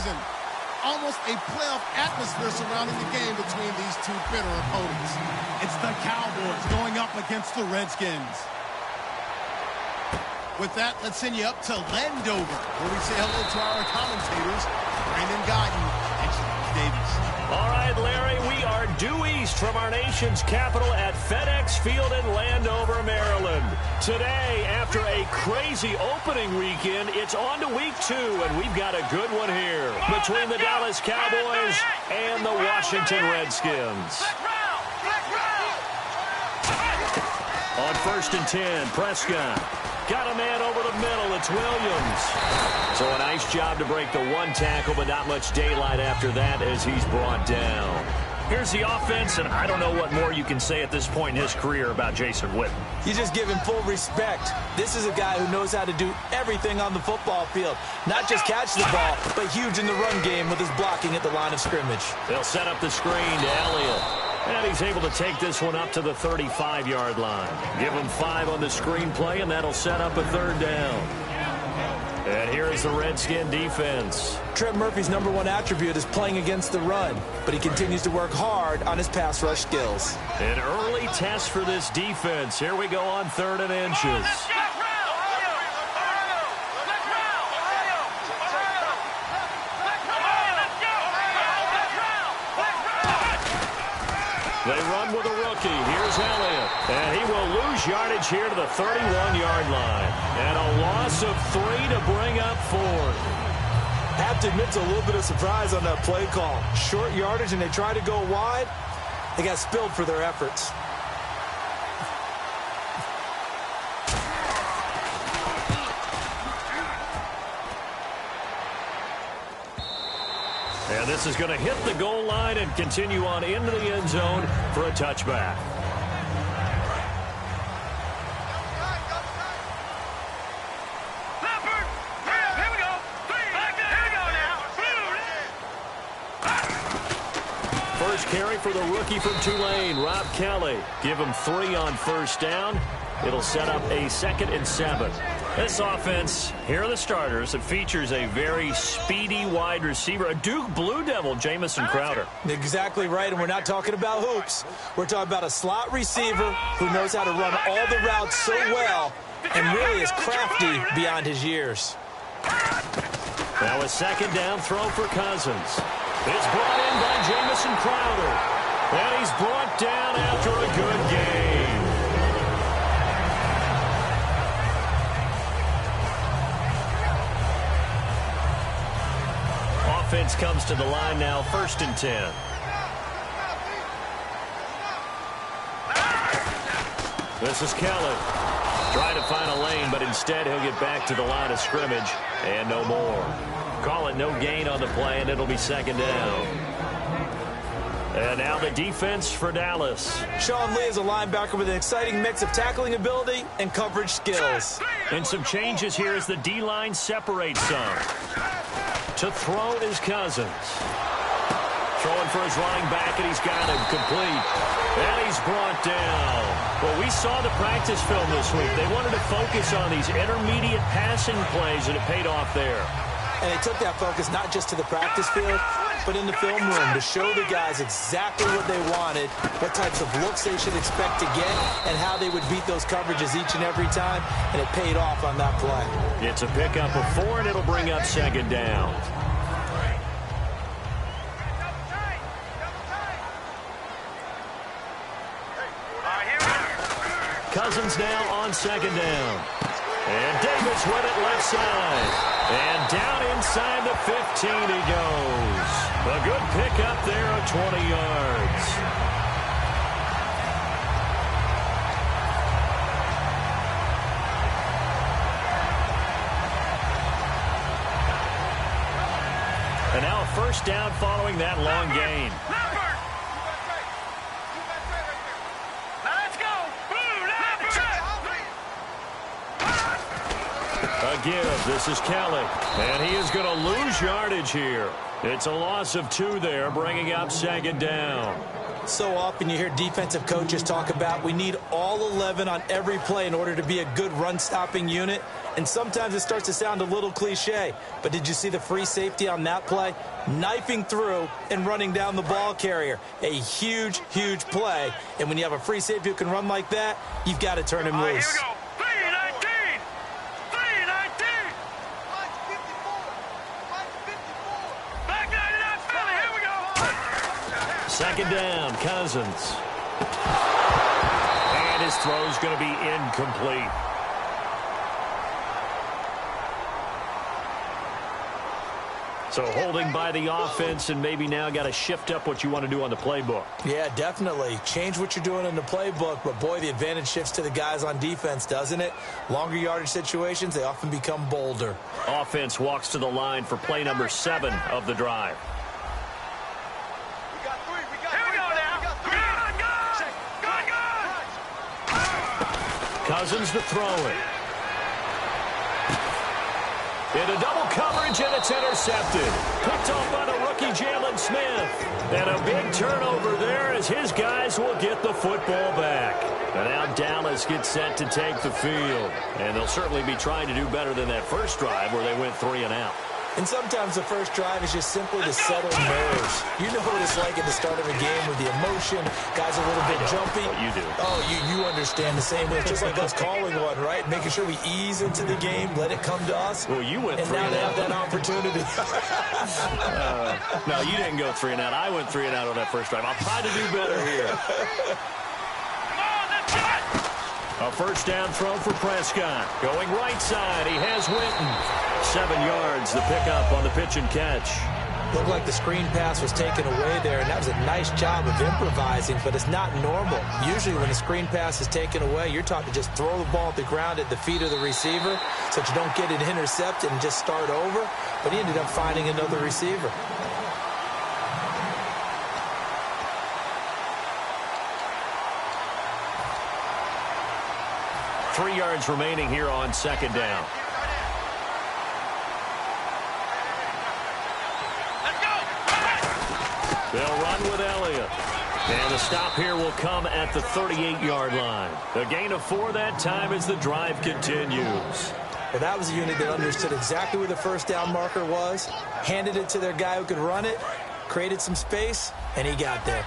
season. Almost a playoff atmosphere surrounding the game between these two bitter opponents. It's the Cowboys going up against the Redskins. With that, let's send you up to Landover, where we say hello to our commentators, Brandon Guyton and Charles Davis. All right, Larry, we are due east from our nation's capital at FedEx Field in Landover, Maryland. Today, after a crazy opening weekend, it's on to week 2, and we've got a good one here between the Dallas Cowboys and the Washington Redskins. On 1st and 10, Prescott. Got a man over the middle. It's Williams. So a nice job to break the one tackle, but not much daylight after that as he's brought down. Here's the offense, and I don't know what more you can say at this point in his career about Jason Witten. You just give him full respect. This is a guy who knows how to do everything on the football field. Not just catch the ball, but huge in the run game with his blocking at the line of scrimmage. They'll set up the screen to Elliott. And he's able to take this one up to the 35-yard line. Give him 5 on the screen play, and that'll set up a 3rd down. And here is the Redskin defense. Trent Murphy's #1 attribute is playing against the run, but he continues to work hard on his pass rush skills. An early test for this defense. Here we go on 3rd and inches. They run with a rookie. Here's Elliott. And he will lose yardage here to the 31-yard line. And a loss of 3 to bring up 4th. Have to admit to a little bit of surprise on that play call. Short yardage, and they try to go wide. They got spilled for their efforts. And this is going to hit the goal line and continue on into the end zone for a touchback. First carry for the rookie from Tulane, Rob Kelly. Give him 3 on 1st down. It'll set up a 2nd and 7. This offense, here are the starters. It features a very speedy wide receiver, a Duke Blue Devil, Jamison Crowder. Exactly right, and we're not talking about hoops. We're talking about a slot receiver who knows how to run all the routes so well and really is crafty beyond his years. Now a 2nd down throw for Cousins. It's brought in by Jamison Crowder. And he's brought down after a good game. Offense comes to the line now, 1st and 10. This is Kelly. Trying to find a lane, but instead he'll get back to the line of scrimmage and no more. Call it no gain on the play, and it'll be 2nd down. And now the defense for Dallas. Sean Lee is a linebacker with an exciting mix of tackling ability and coverage skills. And some changes here as the D-line separates some. To throw is Cousins. Throwing for his running back, and he's got him complete. And he's brought down. Well, we saw the practice film this week. They wanted to focus on these intermediate passing plays, and it paid off there. And they took that focus not just to the practice field, but in the film room to show the guys exactly what they wanted, what types of looks they should expect to get, and how they would beat those coverages each and every time, and it paid off on that play. It's a pickup of 4, and it'll bring up 2nd down. Cousins now on 2nd down. And Davis with it left side. And down inside the 15 he goes. A good pickup there of 20 yards. And now a 1st down following that long gain. A give. This is Kelly. And he is going to lose yardage here. It's a loss of 2 there, bringing up second down. So often you hear defensive coaches talk about we need all 11 on every play in order to be a good run-stopping unit. And sometimes it starts to sound a little cliche. But did you see the free safety on that play? Knifing through and running down the ball carrier. A huge, huge play. And when you have a free safety who can run like that, you've got to turn him loose. Here we go. 319. 319. Back 99 Philly. Here we go. Second down, Cousins. And his throw's going to be incomplete. So holding by the offense, and maybe now got to shift up what you want to do on the playbook. Yeah, definitely. Change what you're doing in the playbook, but boy, the advantage shifts to the guys on defense, doesn't it? Longer yardage situations, they often become bolder. Offense walks to the line for play number 7 of the drive. Cousins to throw it. Into double coverage, and it's intercepted. Picked off by the rookie Jalen Smith. And a big turnover there as his guys will get the football back. And now Dallas gets set to take the field. And they'll certainly be trying to do better than that first drive where they went 3 and out. And sometimes the first drive is just simply to settle nerves. You know what it's like at the start of a game with the emotion. Guys are a little bit jumpy. You do. Oh, you understand the same way. It's just like us calling one, right? Making sure we ease into the game, let it come to us. Well, you went 3 and and out. now they have that opportunity. No, you didn't go 3 and out. I went 3 and out on that first drive. I'll try to do better here. A first down throw for Prescott. Going right side. He has Witten. 7 yards, the pickup on the pitch and catch. Looked like the screen pass was taken away there, and that was a nice job of improvising, but it's not normal. Usually when a screen pass is taken away, you're taught to just throw the ball at the ground at the feet of the receiver so that you don't get it intercepted and just start over. But he ended up finding another receiver. Three yards remaining here on second down. They'll run with Elliott. And the stop here will come at the 38-yard line. A gain of 4 that time as the drive continues. Well, that was a unit that understood exactly where the first down marker was, handed it to their guy who could run it, created some space, and he got there.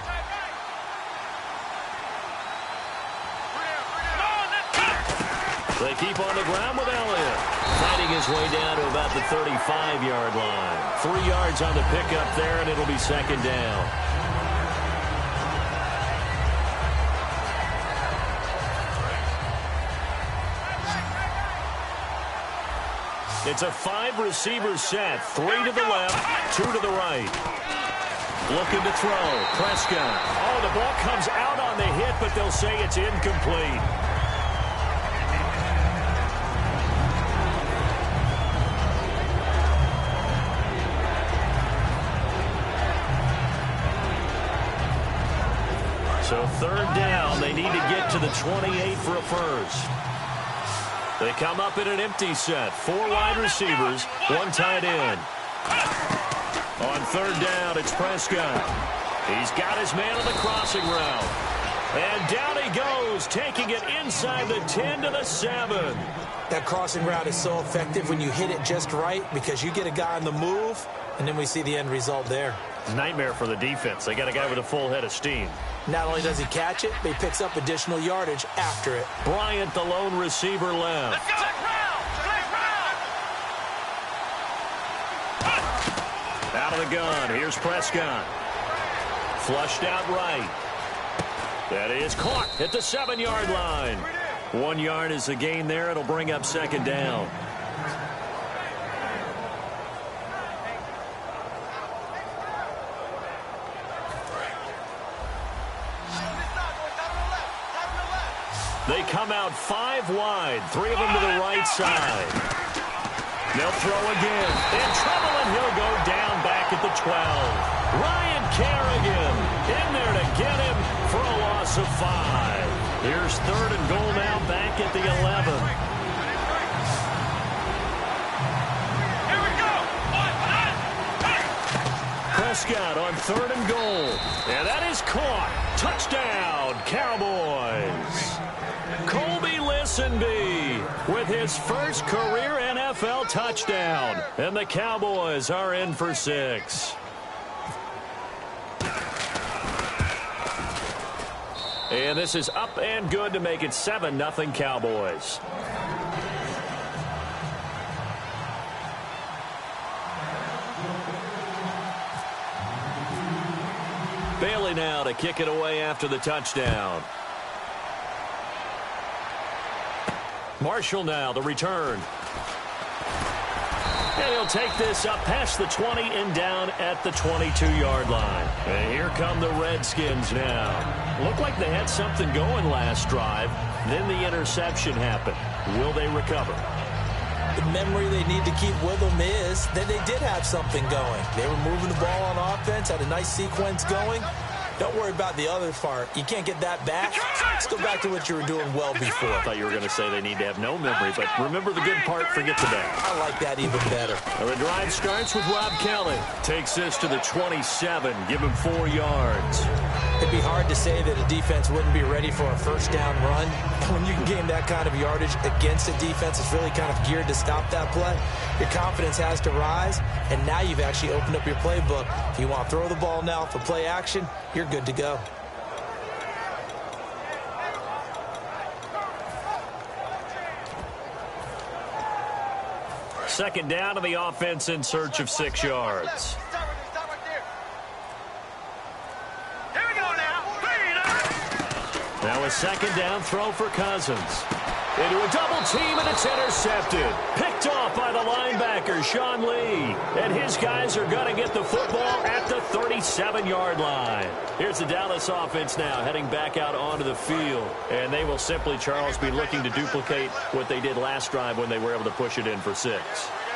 They keep on the ground with Elliott, fighting his way down to about the 35-yard line. 3 yards on the pickup there, and it'll be second down. It's a 5-receiver set. 3 to the left, 2 to the right. Looking to throw. Prescott. Oh, the ball comes out on the hit, but they'll say it's incomplete. So third down, they need to get to the 28 for a first. They come up in an empty set. 4 wide receivers, 1 tight end. On third down, it's Prescott. He's got his man on the crossing route. And down he goes, taking it inside the 10 to the 7. That crossing route is so effective when you hit it just right because you get a guy on the move, and then we see the end result there. Nightmare for the defense. They got a guy with a full head of steam. Not only does he catch it, but he picks up additional yardage after it. Bryant, the lone receiver, left. Out of the gun. Here's Prescott. Flushed out right. That is caught at the 7-yard line. 1 yard is the gain there. It'll bring up second down. They come out 5 wide, 3 of them to the right side. They'll throw again. In trouble, and he'll go down back at the 12. Ryan Kerrigan in there to get him for a loss of 5. Here's third and goal now back at the 11. Prescott on 3rd and goal. And that is caught. Touchdown, Cowboys. Colby Listenby with his first career NFL touchdown. And the Cowboys are in for 6. And this is up and good to make it 7-0 Cowboys. Bailey now to kick it away after the touchdown. Marshall now, the return. And he'll take this up past the 20 and down at the 22-yard line. And here come the Redskins now. Looked like they had something going last drive. Then the interception happened. Will they recover? The memory they need to keep with them is that they did have something going. They were moving the ball on offense, had a nice sequence going. Don't worry about the other part. You can't get that back. Let's go back to what you were doing well before. I thought you were going to say they need to have no memory, but remember the good part, forget the bad. I like that even better. Well, the drive starts with Rob Kelly. Takes this to the 27. Give him 4 yards. It'd be hard to say that a defense wouldn't be ready for a first down run. When you can gain that kind of yardage against a defense that's really kind of geared to stop that play, your confidence has to rise, and now you've actually opened up your playbook. If you want to throw the ball now for play action, you're good to go. Second down, and the offense in search of 6 yards. Now a second down throw for Cousins. Into a double team, and it's intercepted. Picked off by the linebacker, Sean Lee. And his guys are going to get the football at the 37-yard line. Here's the Dallas offense now heading back out onto the field. And they will simply, Charles, be looking to duplicate what they did last drive when they were able to push it in for 6.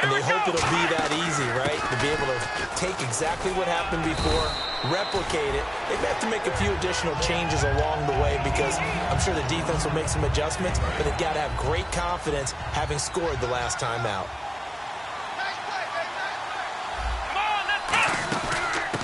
And they hope it'll be that easy, right? To be able to take exactly what happened before, replicate it. They may have to make a few additional changes along the way because I'm sure the defense will make some adjustments, but they've got to have great confidence having scored the last time out.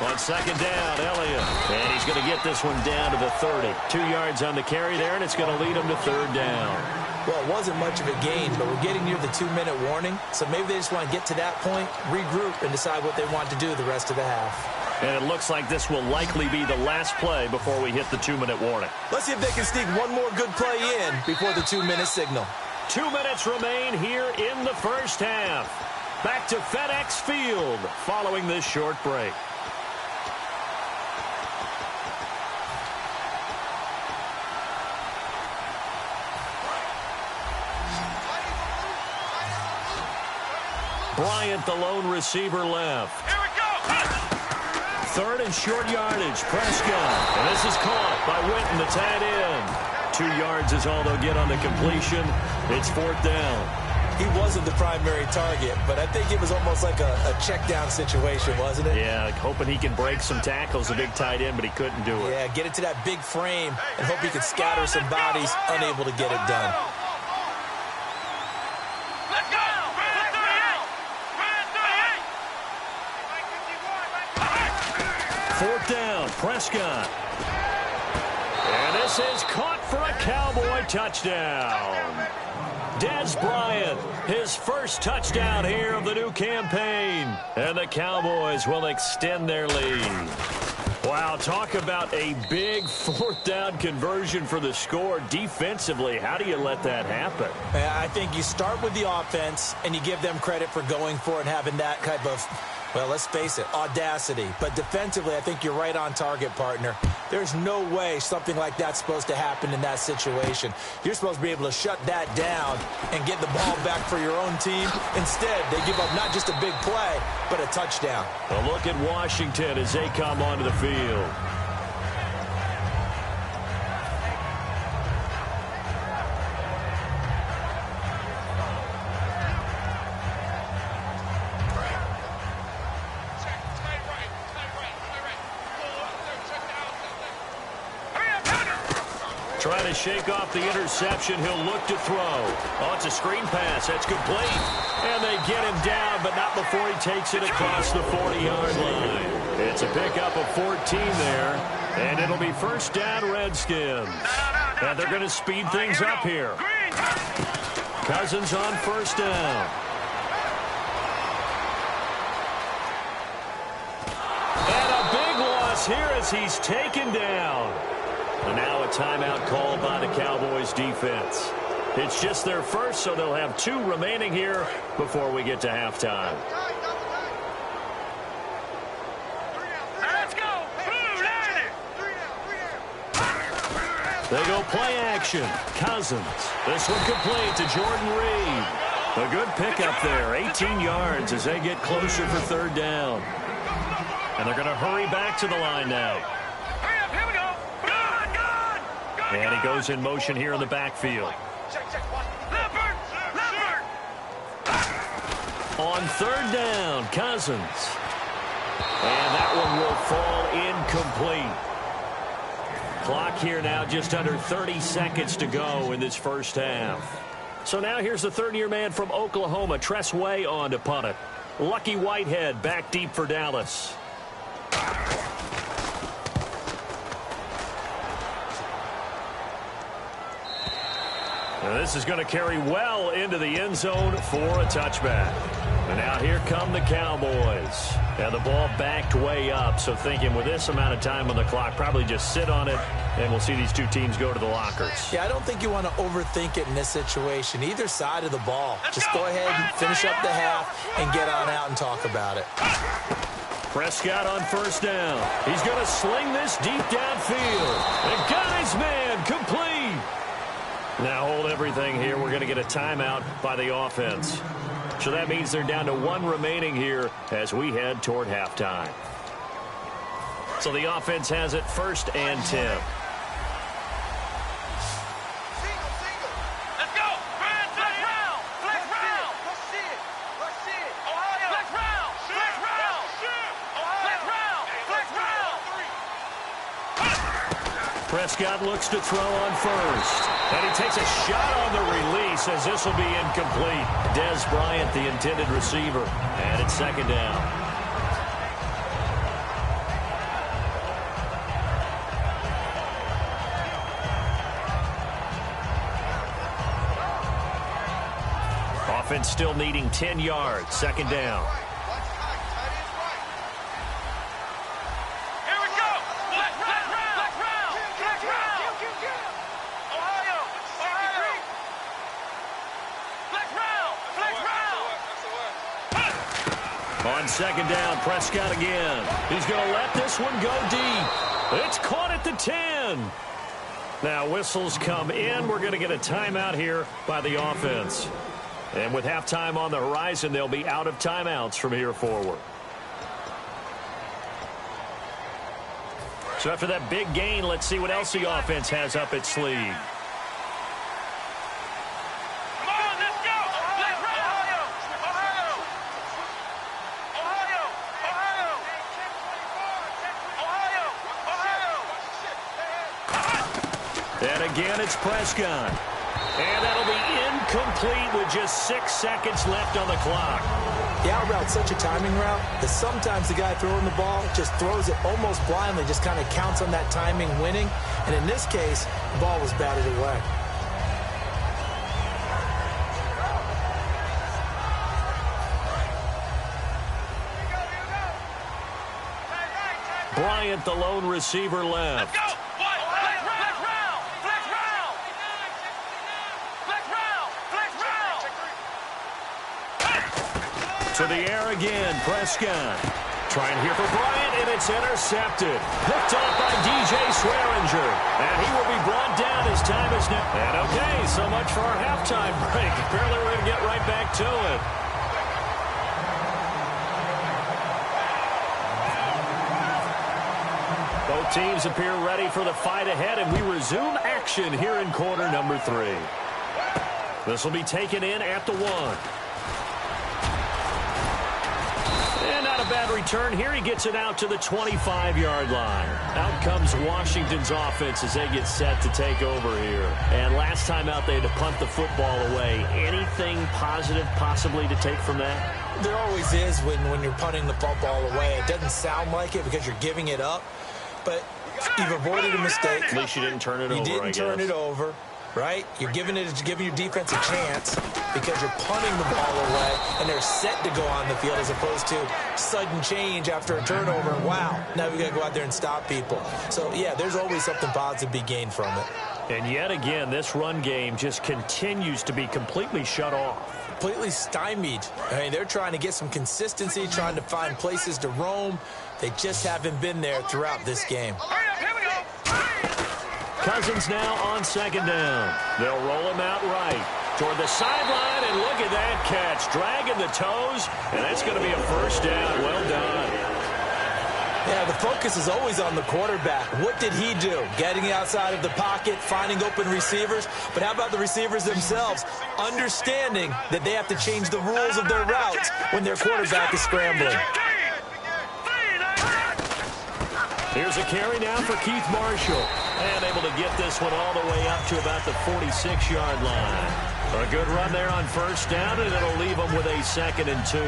On second down, Elliott. And he's going to get this one down to the 30. 2 yards on the carry there, and it's going to lead him to 3rd down. Well, it wasn't much of a gain, but we're getting near the 2-minute warning, so maybe they just want to get to that point, regroup, and decide what they want to do the rest of the half. And it looks like this will likely be the last play before we hit the 2-minute warning. Let's see if they can sneak one more good play in before the 2-minute signal. 2 minutes remain here in the first half. Back to FedEx Field following this short break. Bryant, the lone receiver, left. Here we go. 3rd and short yardage. Prescott. And this is caught by Witten, the tight end. 2 yards is all they'll get on the completion. It's 4th down. He wasn't the primary target, but I think it was almost like a check down situation, wasn't it? Yeah, hoping he can break some tackles, a big tight end, but he couldn't do it. Yeah, get it to that big frame and hope he could scatter some bodies, unable to get it done. Let's go. 4th down, Prescott. And this is caught for a Cowboy touchdown. Dez Bryant, his first touchdown here of the new campaign. And the Cowboys will extend their lead. Wow, talk about a big 4th down conversion for the score. Defensively, how do you let that happen? I think you start with the offense, and you give them credit for going for it and having that type of, well, let's face it, audacity. But defensively, I think you're right on target, partner. There's no way something like that's supposed to happen in that situation. You're supposed to be able to shut that down and get the ball back for your own team. Instead, they give up not just a big play, but a touchdown. A look at Washington as they come onto the field. Trying to shake off the interception. He'll look to throw. Oh, it's a screen pass. That's complete. And they get him down, but not before he takes it across the 40-yard line. It's It's a pickup of 14 there, and it'll be first down Redskins. And they're going to speed things up here. Cousins on first down. And a big loss here as he's taken down. And now a timeout called by the Cowboys defense. It's just their first, so they'll have 2 remaining here before we get to halftime. Let's go. They go play action. Cousins. This one complete to Jordan Reed. A good pickup there. 18 yards as they get closer for third down. And they're going to hurry back to the line now. Hurry up, here we go. Good. And he goes in motion here in the backfield. Leopard. On third down, Cousins. And that one will fall incomplete. Clock here now, just under 30 seconds to go in this first half. So now here's the third-year man from Oklahoma, Tress Way, on to punt it. Lucky Whitehead back deep for Dallas. Now this is going to carry well into the end zone for a touchback. And now here come the Cowboys. And the ball backed way up, so thinking with this amount of time on the clock, probably just sit on it, and we'll see these 2 teams go to the lockers. Yeah, I don't think you want to overthink it in this situation. Either side of the ball. Just go ahead and finish up the half and get on out and talk about it. Prescott on first down. He's going to sling this deep downfield. And got his man complete. Now hold everything here. We're going to get a timeout by the offense. So that means they're down to 1 remaining here as we head toward halftime. So the offense has it first and 10. Let's go. Flex round. Ohio. Flex round. Ohio. Flex round. Prescott looks to throw on first. And he takes a shot on the release as this will be incomplete. Dez Bryant, the intended receiver. And it's second down. Offense still needing 10 yards. Second down. Here we go. Flex round. Ohio. Flex round. On second down, Prescott again. He's going to let this one go deep. It's caught at the 10. Now whistles come in. We're going to get a timeout here by the offense. And with halftime on the horizon, they'll be out of timeouts from here forward. So after that big gain, let's see what else the offense has up its sleeve. Come on, let's go. Flex round. Ohio. And again, it's Prescott. And that'll be incomplete with just 6 seconds left on the clock. The out route's such a timing route that sometimes the guy throwing the ball just throws it almost blindly, just kind of counts on that timing winning. And in this case, the ball was batted away. Bryant, the lone receiver, left. Let's go. To the air again, Prescott. Trying here for Bryant, and it's intercepted. Picked off by DJ Swearinger. And he will be brought down as time is now. And okay, so much for our halftime break. Apparently we're going to get right back to it. Both teams appear ready for the fight ahead, and we resume action here in quarter number 3. This will be taken in at the 1. bad return here. He gets it out to the 25-yard line. Out comes Washington's offense as they get set to take over here. And last time out, they had to punt the football away. Anything positive possibly to take from that? There always is when you're punting the football away. It doesn't sound like it because you're giving it up, but you've avoided a mistake. At least you didn't turn it over, You didn't turn it over, right? You're giving your defense a chance because you're punting the ball away, and they're set to go on the field as opposed to sudden change after a turnover. And wow, now we got to go out there and stop people. So, yeah, there's always something positive to be gained from it. And yet again, this run game just continues to be completely shut off. Completely stymied. I mean, they're trying to get some consistency, trying to find places to roam. They just haven't been there throughout this game. Here we go. Cousins now on second down. They'll roll him out right toward the sideline, and look at that catch. Dragging the toes, and that's going to be a first down. Well done. Yeah, the focus is always on the quarterback. What did he do? Getting outside of the pocket, finding open receivers. But how about the receivers themselves? Understanding that they have to change the rules of their routes when their quarterback is scrambling. Here's a carry now for Keith Marshall. And able to get this one all the way up to about the 46-yard line. A good run there on first down, and it'll leave them with a 2nd and 2.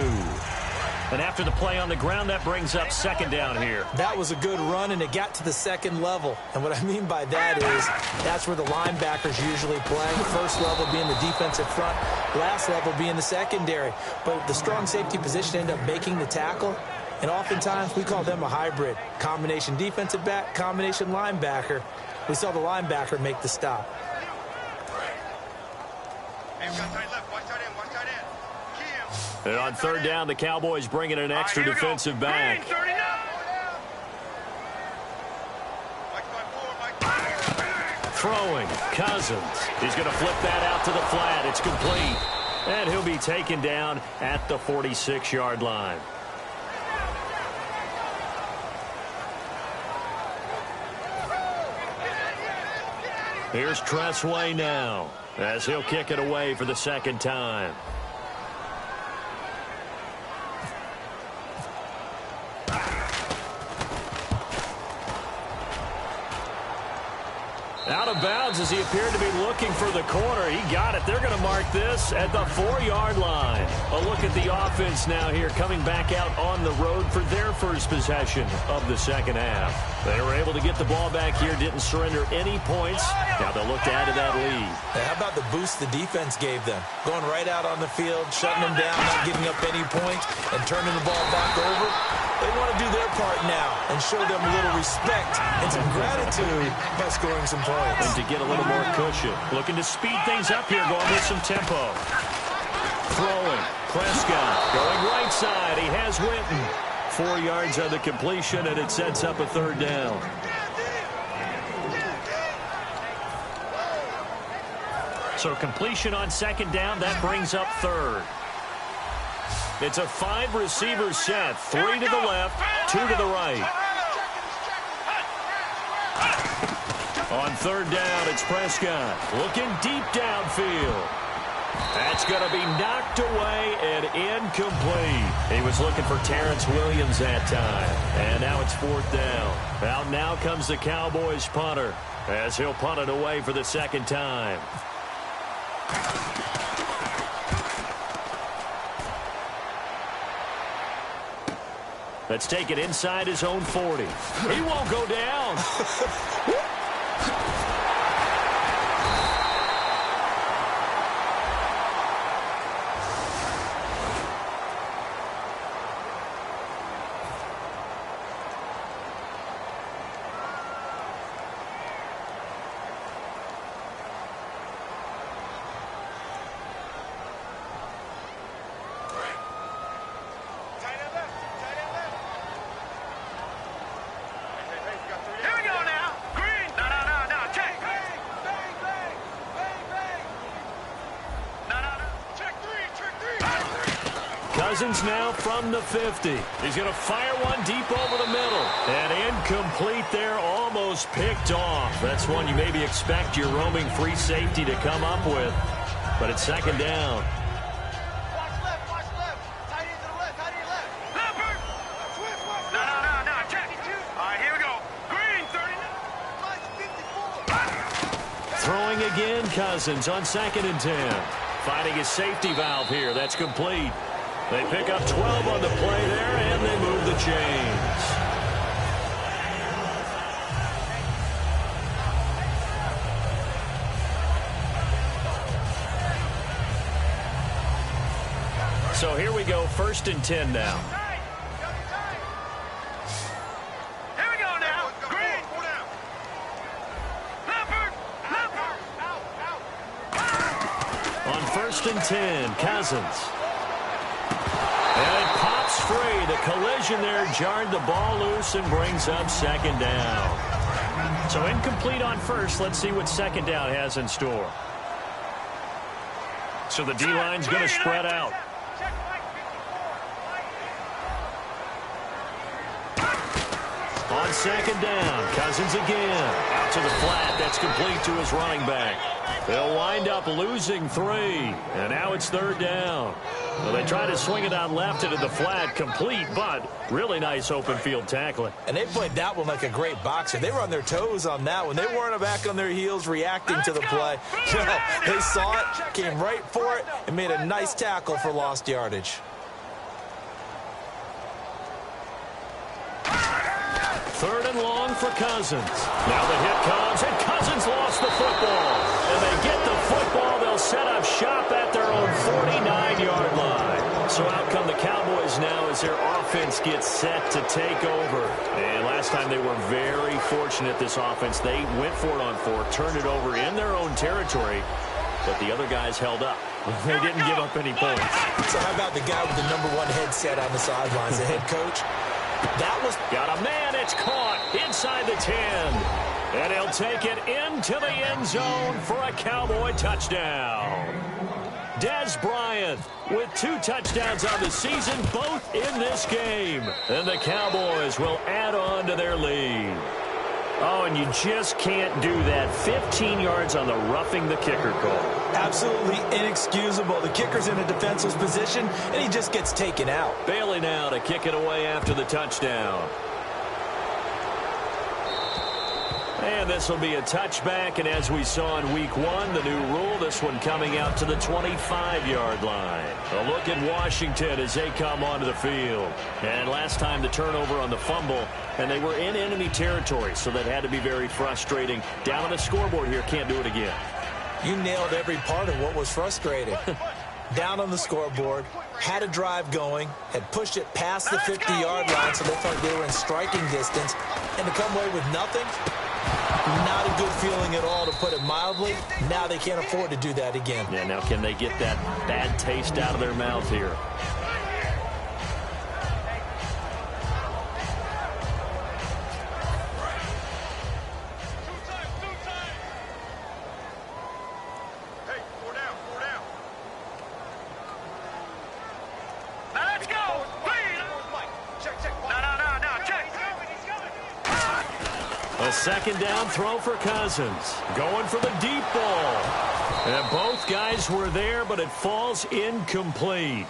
And after the play on the ground, that brings up second down here. That was a good run, and it got to the second level. And what I mean by that is that's where the linebackers usually play. First level being the defensive front, last level being the secondary. But the strong safety position ended up making the tackle. And oftentimes we call them a hybrid. Combination defensive back, combination linebacker. We saw the linebacker make the stop. And on third down, the Cowboys bring in an extra defensive back. Throwing, Cousins. He's going to flip that out to the flat. It's complete. And he'll be taken down at the 46-yard line. Here's Tressway now as he'll kick it away for the second time. Out of bounds as he appeared to be looking for the corner. He got it. They're going to mark this at the 4-yard line. A look at the offense now here coming back out on the road for their first possession of the second half. They were able to get the ball back here, didn't surrender any points. Now they'll look to add to that lead. Now, how about the boost the defense gave them? Going right out on the field, shutting them down, not giving up any points, and turning the ball back over. They want to do their part now and show them a little respect and some gratitude by scoring some points. And to get a little more cushion. Looking to speed things up here, going with some tempo. Throwing. Prescott going right side. He has Winton. 4 yards on the completion, and it sets up a third down. So completion on second down, that brings up third. It's a 5-receiver set. 3 to the left, 2 to the right. On third down, it's Prescott looking deep downfield. That's going to be knocked away and incomplete. He was looking for Terrence Williams that time. And now it's 4th down. Out now comes the Cowboys punter as he'll punt it away for the second time. Let's take it inside his own 40. He won't go down. Cousins now from the 50. He's going to fire one deep over the middle. And incomplete there, almost picked off. That's one you maybe expect your roaming free safety to come up with. But it's second down. Watch left. Tight end to the left. Throwing again, Cousins on 2nd and 10. Finding his safety valve here. That's complete. They pick up 12 on the play there, and they move the chains. So here we go, 1st and 10 now. Here we go now. Green. On 1st and 10, Cousins. And it pops free. The collision there jarred the ball loose and brings up 2nd down. So incomplete on 1st. Let's see what 2nd down has in store. So the D-line's going to spread out. On 2nd down, Cousins again. Out to the flat. That's complete to his running back. They'll wind up losing 3. And now it's 3rd down. Well, they try to swing it out left into the flat. Complete, but really nice open field tackling. And they played that one like a great boxer. They were on their toes on that one. They weren't back on their heels reacting to the play. They saw it, came right for it, and made a nice tackle for lost yardage. 3rd and long for Cousins. Now the hit comes, and Cousins lost the football. And they get the football. They'll set up shop at their own 49-yard line. So out come the Cowboys now as their offense gets set to take over. And last time they were very fortunate, this offense. They went for it on 4, turned it over in their own territory, but the other guys held up. They didn't give up any points. So how about the guy with the #1 headset on the sidelines, the head coach? That was... Got a man. It's caught inside the 10. And he'll take it into the end zone for a Cowboy touchdown. Dez Bryant with 2 touchdowns on the season, both in this game. And the Cowboys will add on to their lead. Oh, and you just can't do that. 15 yards on the roughing the kicker call. Absolutely inexcusable. The kicker's in a defensive position, and he just gets taken out. Bailey now to kick it away after the touchdown. And this will be a touchback, and as we saw in week 1, the new rule, this one coming out to the 25-yard line. A look at Washington as they come onto the field. And last time the turnover on the fumble, and they were in enemy territory, so that had to be very frustrating. Down on the scoreboard here, can't do it again. You nailed every part of what was frustrating. Down on the scoreboard, had a drive going, had pushed it past the 50-yard line, so they felt they were in striking distance, and to come away with nothing, not a good feeling at all, to put it mildly. Now they can't afford to do that again. Yeah, now can they get that bad taste out of their mouth here? A 2nd down throw for Cousins. Going for the deep ball. And both guys were there, but it falls incomplete.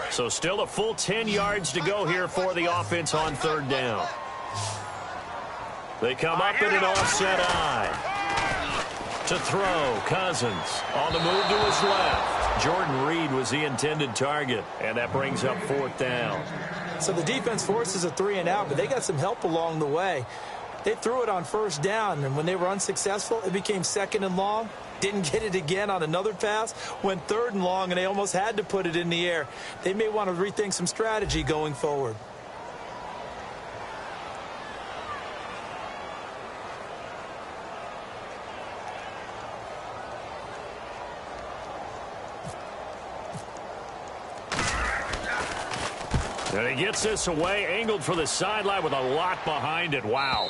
So still a full 10 yards to go here for the offense on 3rd down. They come up in an offset eye. To throw, Cousins on the move to his left. Jordan Reed was the intended target, and that brings up 4th down. So the defense forces a 3-and-out, but they got some help along the way. They threw it on 1st down, and when they were unsuccessful, it became 2nd and long. Didn't get it again on another pass. Went 3rd and long, and they almost had to put it in the air. They may want to rethink some strategy going forward. And he gets this away, angled for the sideline with a lot behind it. Wow.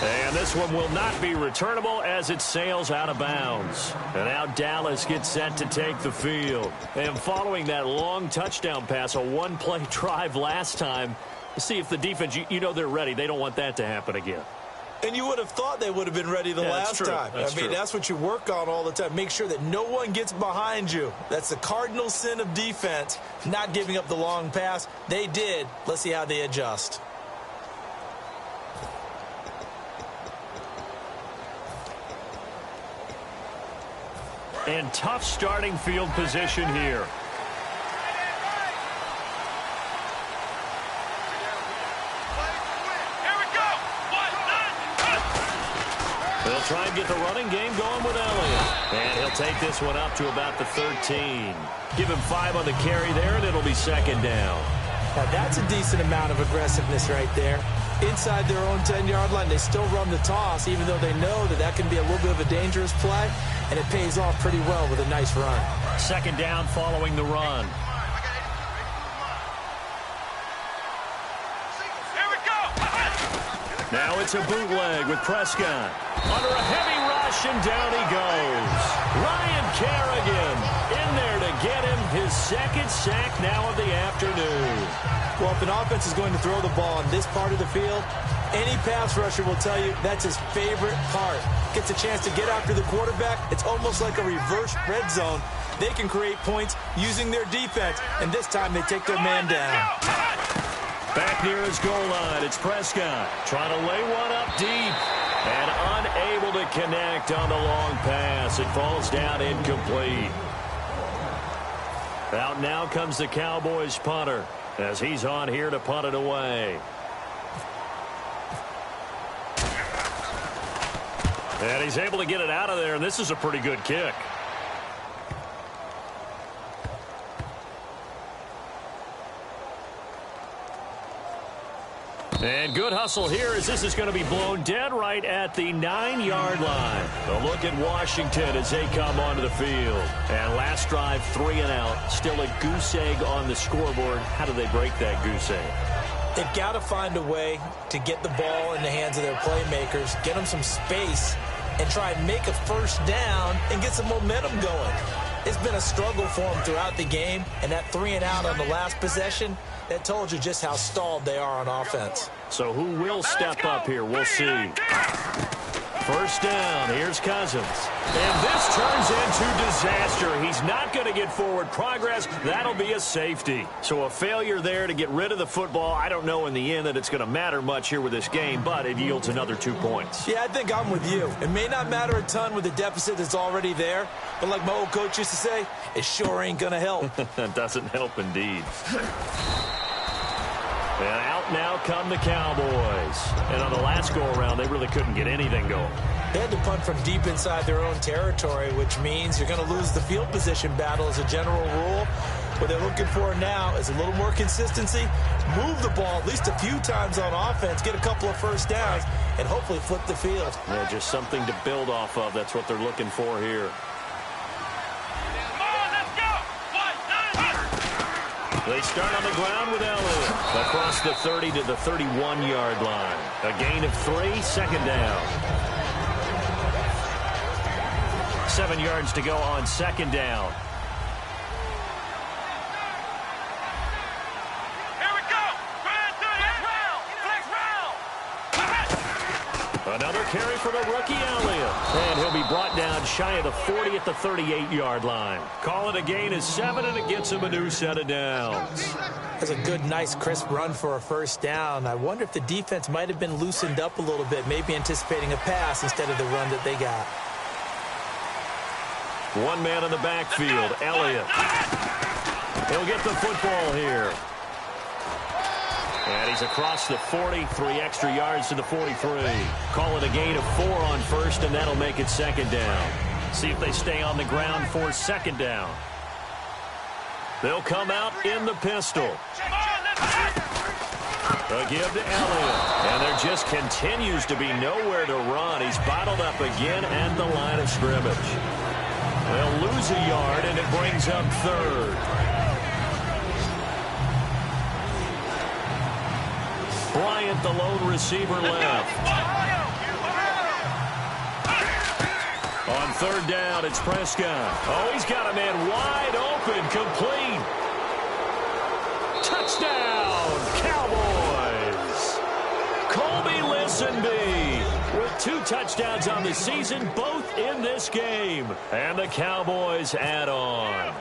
And this one will not be returnable as it sails out of bounds. And now Dallas gets set to take the field. And following that long touchdown pass, a one-play drive last time, see if the defense, you know they're ready. They don't want that to happen again. And you would have thought they would have been ready the last time. I mean, that's what you work on all the time. Make sure that no one gets behind you. That's the cardinal sin of defense, not giving up the long pass. They did. Let's see how they adjust. And tough starting field position here. They'll try and get the running game going with Elliott. And he'll take this one up to about the 13. Give him 5 on the carry there, and it'll be second down. Now, that's a decent amount of aggressiveness right there. Inside their own 10-yard line, they still run the toss, even though they know that that can be a little bit of a dangerous play, and it pays off pretty well with a nice run. Second down following the run. Now it's a bootleg with Prescott. Under a heavy rush, and down he goes. Ryan Kerrigan in there to get him his second sack now of the afternoon. Well, if an offense is going to throw the ball on this part of the field, any pass rusher will tell you that's his favorite part. Gets a chance to get after the quarterback. It's almost like a reverse red zone. They can create points using their defense, and this time they take their man down. Back near his goal line, it's Prescott trying to lay one up deep and unable to connect on the long pass. It falls down incomplete. Out now comes the Cowboys punter as he's on here to punt it away. And he's able to get it out of there, and this is a pretty good kick. And good hustle here as this is going to be blown dead right at the 9-yard line. A look at Washington as they come onto the field. And last drive, 3 and out. Still a goose egg on the scoreboard. How do they break that goose egg? They've got to find a way to get the ball in the hands of their playmakers, get them some space, and try and make a first down and get some momentum going. It's been a struggle for them throughout the game, and that 3 and out on the last possession, that told you just how stalled they are on offense. So who will step up here? We'll see. First down. Here's Cousins. And this turns into disaster. He's not going to get forward progress. That'll be a safety. So a failure there to get rid of the football. I don't know in the end that it's going to matter much here with this game, but it yields another 2 points. Yeah, I think I'm with you. It may not matter a ton with the deficit that's already there, but like my old coach used to say, it sure ain't going to help. That doesn't help indeed. And out now come the Cowboys. And on the last go-around, they really couldn't get anything going. They had to punt from deep inside their own territory, which means you're going to lose the field position battle as a general rule. What they're looking for now is a little more consistency, move the ball at least a few times on offense, get a couple of first downs, and hopefully flip the field. Yeah, just something to build off of. That's what they're looking for here. They start on the ground with Elliott across the 30 to the 31-yard line. A gain of 3, second down. 7 yards to go on second down. Another carry for the rookie Elliott. And he'll be brought down shy of the 40 at the 38-yard line. Call it a gain of 7, and it gets him a new set of downs. That's a good, nice, crisp run for a first down. I wonder if the defense might have been loosened up a little bit, maybe anticipating a pass instead of the run that they got. One man in the backfield, Elliott. He'll get the football here. And he's across the 40, 3 extra yards to the 43. Call it a gain of 4 on first, and that'll make it second down. See if they stay on the ground for second down. They'll come out in the pistol. A give to Elliott. And there just continues to be nowhere to run. He's bottled up again at the line of scrimmage. They'll lose a yard, and it brings up third. Bryant, the lone receiver, left. On third down, it's Prescott. Oh, he's got a man wide open, complete. Touchdown, Cowboys. Colby Listenby with 2 touchdowns on the season, both in this game. And the Cowboys add on.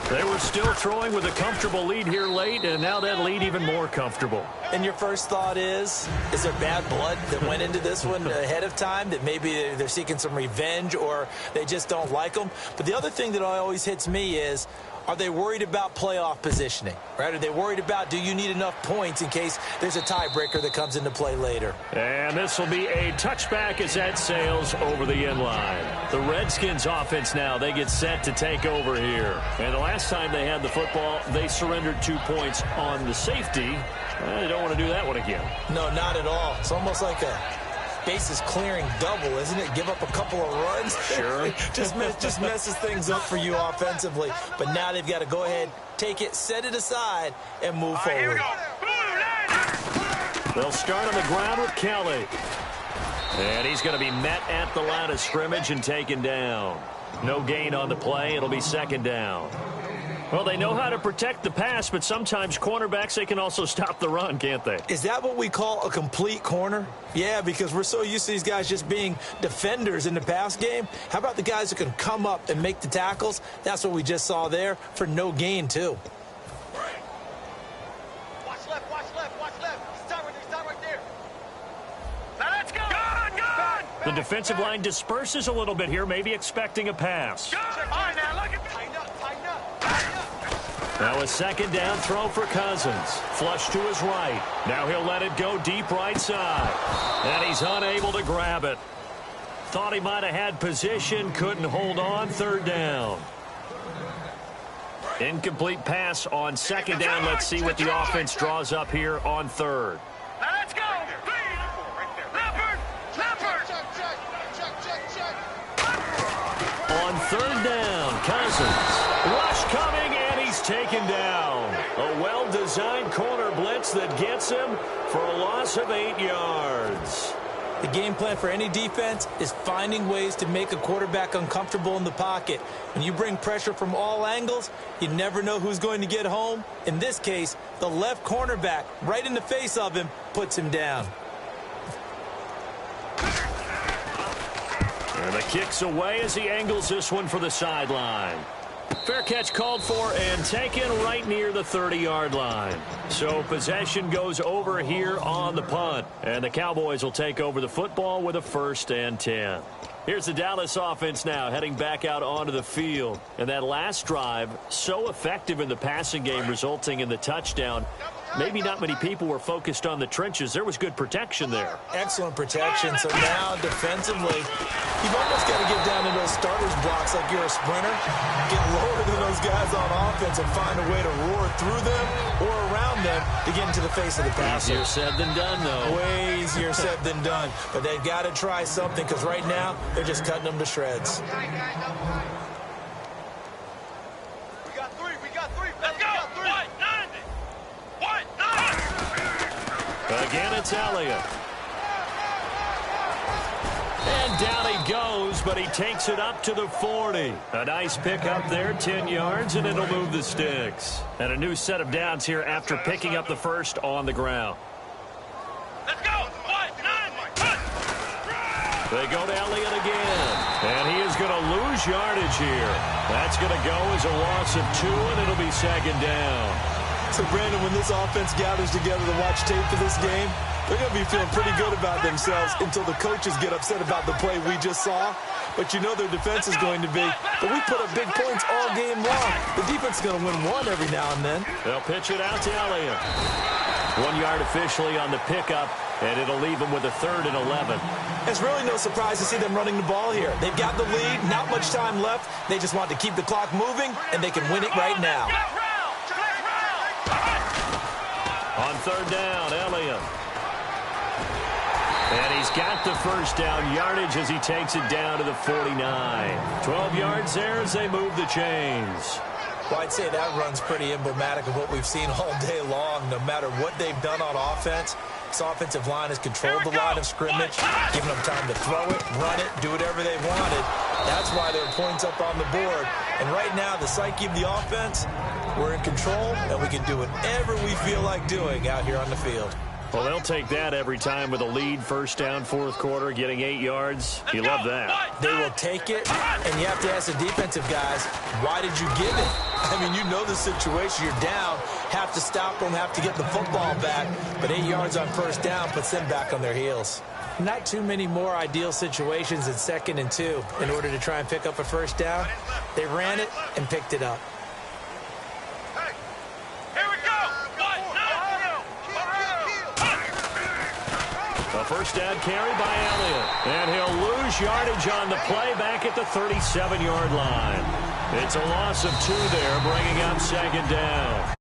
They were still throwing with a comfortable lead here late, and now that lead even more comfortable. And your first thought is there bad blood that went into this one ahead of time, that maybe they're seeking some revenge or they just don't like them? But the other thing that always hits me is, are they worried about playoff positioning, right? Are they worried about, do you need enough points in case there's a tiebreaker that comes into play later? And this will be a touchback as that sails over the end line. The Redskins offense now, they get set to take over here. And the last time they had the football, they surrendered 2 points on the safety. They don't want to do that one again. No, not at all. It's almost like a bases clearing double, isn't it? Give up a couple of runs. Sure. just messes things up for you offensively. But now they've got to go ahead, take it, set it aside, and move forward. Here we go. They'll start on the ground with Kelly. And he's going to be met at the line of scrimmage and taken down. No gain on the play. It'll be second down. Well, they know how to protect the pass, but sometimes cornerbacks, they can also stop the run, can't they? Is that what we call a complete corner? Yeah, because we're so used to these guys just being defenders in the pass game. How about the guys who can come up and make the tackles? That's what we just saw there for no gain, too. Watch left, watch left, watch left. Stop right there. Now let's go. Gone. The defensive line disperses a little bit here, maybe expecting a pass. All right, now look at tighten up. Now a second down throw for Cousins. Flush to his right. Now he'll let it go deep right side. And he's unable to grab it. Thought he might have had position, couldn't hold on. Third down. Incomplete pass on second down. Let's see what the offense draws up here on third. Now let's go. Leopard. On third down, Cousins. Rush coming, and he's taken down. A well-designed corner blitz that gets him for a loss of 8 yards. The game plan for any defense is finding ways to make a quarterback uncomfortable in the pocket. When you bring pressure from all angles, you never know who's going to get home. In this case, the left cornerback, right in the face of him, puts him down. And the kick's away as he angles this one for the sideline. Fair catch called for and taken right near the 30-yard line. So possession goes over here on the punt. And the Cowboys will take over the football with a 1st and 10. Here's the Dallas offense now heading back out onto the field. And that last drive, so effective in the passing game, resulting in the touchdown. Maybe not many people were focused on the trenches. There was good protection there. Excellent protection. So now defensively, you've almost got to get down to those starters blocks like you're a sprinter. Get lower than those guys on offense and find a way to roar through them or around them to get into the face of the passer. Easier said than done, though. Way easier said than done. But they've got to try something because right now they're just cutting them to shreds. We got three. Let's go. What? Again, it's Elliott. And down he goes, but he takes it up to the 40. A nice pick up there, 10 yards, and it'll move the sticks. And a new set of downs here after picking up the first on the ground. Let's go. They go to Elliott again. And he is going to lose yardage here. That's going to go as a loss of 2, and it'll be second down. So, Brandon, when this offense gathers together to watch tape for this game, they're going to be feeling pretty good about themselves until the coaches get upset about the play we just saw. But you know their defense is going to be, but we put up big points all game long. The defense is going to win one every now and then. They'll pitch it out to Elliott. 1 yard officially on the pickup, and it'll leave them with a 3rd and 11. It's really no surprise to see them running the ball here. They've got the lead, not much time left. They just want to keep the clock moving, and they can win it right now. On third down, Elliott. And he's got the first down yardage as he takes it down to the 49. 12 yards there as they move the chains. Well, I'd say that run's pretty emblematic of what we've seen all day long. No matter what they've done on offense, this offensive line has controlled the line of scrimmage, giving them time to throw it, run it, do whatever they wanted. That's why there are points up on the board. And right now, the psyche of the offense, we're in control, and we can do whatever we feel like doing out here on the field. Well, they'll take that every time with a lead, first down, fourth quarter, getting 8 yards. You love that. They will take it, and you have to ask the defensive guys, why did you give it? I mean, you know the situation. You're down, have to stop them, have to get the football back. But 8 yards on first down puts them back on their heels. Not too many more ideal situations in 2nd and 2 in order to try and pick up a first down. They ran it and picked it up. A first down carry by Elliott. And he'll lose yardage on the play back at the 37-yard line. It's a loss of 2 there, bringing up 2nd down.